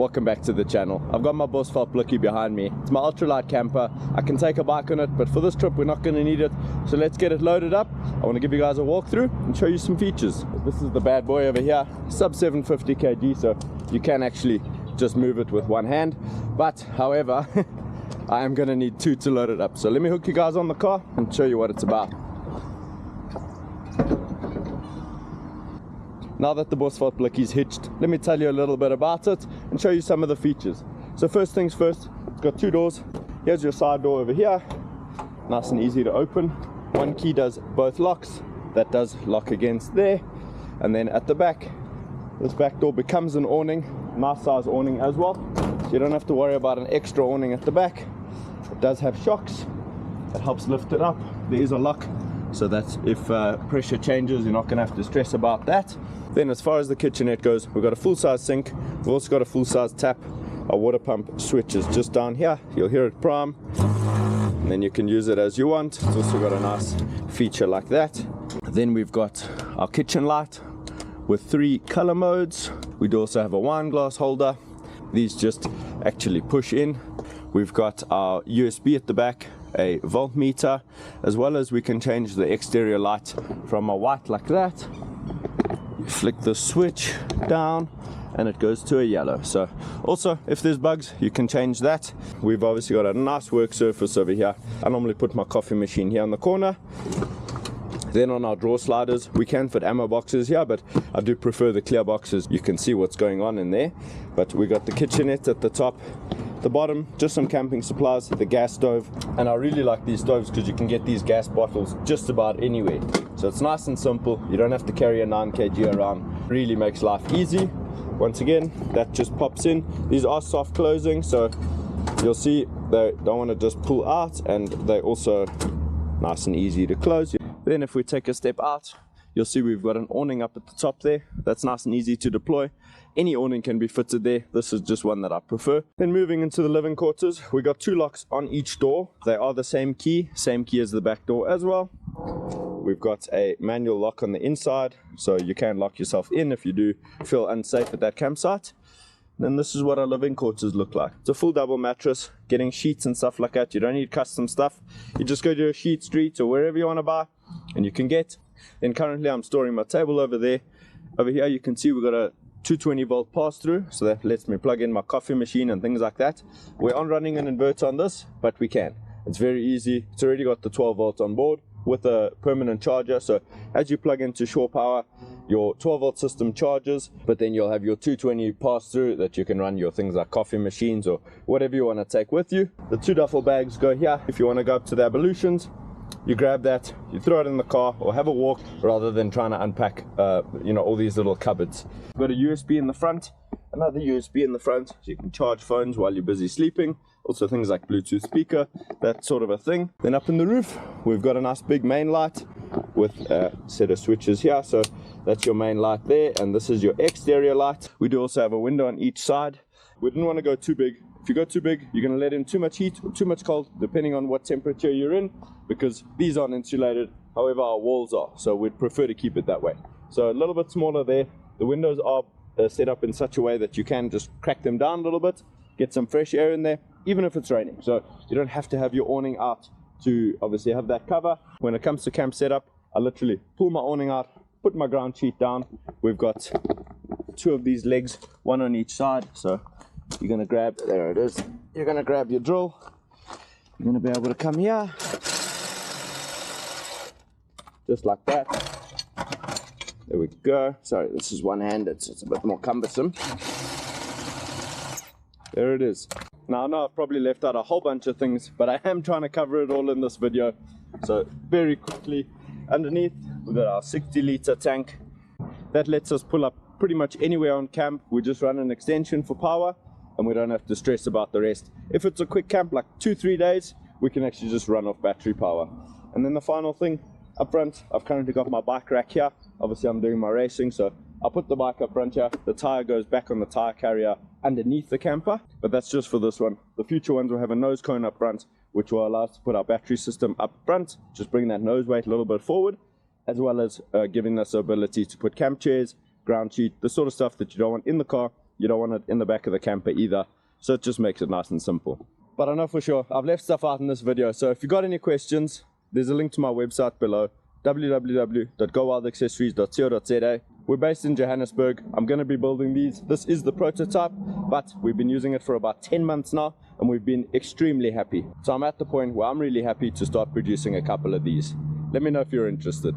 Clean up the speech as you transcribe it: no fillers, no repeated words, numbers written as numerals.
welcome back to the channel. I've got my Bosveld Blikkie behind me. It's my ultralight camper. I can take a bike on it, but for this trip we're not going to need it. So let's get it loaded up. I want to give you guys a walkthrough and show you some features. This is the bad boy over here, sub 750 kg, so you can actually just move it with one hand. But however, I am going to need two to load it up. So let me hook you guys on the car and show you what it's about. Now that the Bosveld Blikkie is hitched, let me tell you a little bit about it and show you some of the features. So first things first, it's got two doors. Here's your side door over here, nice and easy to open. One key does both locks, that does lock against there. And then at the back, this back door becomes an awning, nice size awning as well. So you don't have to worry about an extra awning at the back. It does have shocks, that helps lift it up. There is a lock, so that if pressure changes, you're not going to have to stress about that. Then as far as the kitchenette goes, we've got a full-size sink. We've also got a full-size tap. Our water pump switch is just down here. You'll hear it prime, and then you can use it as you want. It's also got a nice feature like that. Then we've got our kitchen light with 3 color modes. We do also have a wine glass holder. These just actually push in. We've got our USB at the back, a voltmeter, as well as we can change the exterior light from a white like that. You flick the switch down and it goes to a yellow. So also, if there's bugs, you can change that. We've obviously got a nice work surface over here. I normally put my coffee machine here in the corner. Then on our drawer sliders, we can fit ammo boxes here, but I do prefer the clear boxes. You can see what's going on in there. But we got the kitchenette at the top. The bottom, just some camping supplies, the gas stove. And I really like these stoves because you can get these gas bottles just about anywhere. So it's nice and simple. You don't have to carry a 9 kg around. Really makes life easy. Once again, that just pops in. These are soft closing, so you'll see they don't want to just pull out, and they also nice and easy to close. Then if we take a step out, you'll see we've got an awning up at the top there. That's nice and easy to deploy. Any awning can be fitted there. This is just one that I prefer. Then moving into the living quarters, we got 2 locks on each door. They are the same key as the back door as well. We've got a manual lock on the inside, so you can lock yourself in if you do feel unsafe at that campsite. Then this is what our living quarters look like. It's a full double mattress. Getting sheets and stuff like that, you don't need custom stuff. You just go to a sheet street or wherever you want to buy and you can get. Then currently I'm storing my table over there. Over here you can see we've got a 220 volt pass through, so that lets me plug in my coffee machine and things like that. We aren't running an inverter on this, but we can. It's very easy. It's already got the 12 volts on board with a permanent charger, so as you plug into shore power, your 12 volt system charges, but then you'll have your 220 pass through that you can run your things like coffee machines or whatever you want to take with you. The 2 duffel bags go here. If you want to go up to the ablutions, you grab that, you throw it in the car or have a walk rather than trying to unpack all these little cupboards. We've got a USB in the front, another USB in the front, so you can charge phones while you're busy sleeping. Also things like Bluetooth speaker, that sort of a thing. Then up in the roof, we've got a nice big main light with a set of switches here. So that's your main light there, and this is your exterior light. We do also have a window on each side. We didn't want to go too big. If you go too big, you're going to let in too much heat or too much cold, depending on what temperature you're in, because these aren't insulated. However, our walls are, so we'd prefer to keep it that way. So a little bit smaller there. The windows are set up in such a way that you can just crack them down a little bit, get some fresh air in there, even if it's raining. So you don't have to have your awning out to obviously have that cover. When it comes to camp setup, I literally pull my awning out, put my ground sheet down. We've got 2 of these legs, 1 on each side. So you're going to grab, there it is, you're going to grab your drill. You're going to be able to come here, just like that. There we go. Sorry, this is one-handed, so it's a bit more cumbersome. There it is. Now I know I've probably left out a whole bunch of things, but I am trying to cover it all in this video. So very quickly, underneath we've got our 60-liter tank. That lets us pull up pretty much anywhere on camp. We just run an extension for power and we don't have to stress about the rest. If it's a quick camp like 2-3 days, we can actually just run off battery power. And then the final thing up front, I've currently got my bike rack here. Obviously I'm doing my racing, so I'll put the bike up front here. The tire goes back on the tire carrier underneath the camper, but that's just for this one. The future ones will have a nose cone up front, which will allow us to put our battery system up front, just bring that nose weight a little bit forward, as well as giving us the ability to put camp chairs, ground sheet, the sort of stuff that you don't want in the car. you don't want it in the back of the camper either, so it just makes it nice and simple. But I know for sure I've left stuff out in this video, so if you got any questions, there's a link to my website below, www.gowildaccessories.co.za. We're based in Johannesburg. I'm going to be building these. This is the prototype, but we've been using it for about 10 months now, and we've been extremely happy. So I'm at the point where I'm really happy to start producing a couple of these. Let me know if you're interested.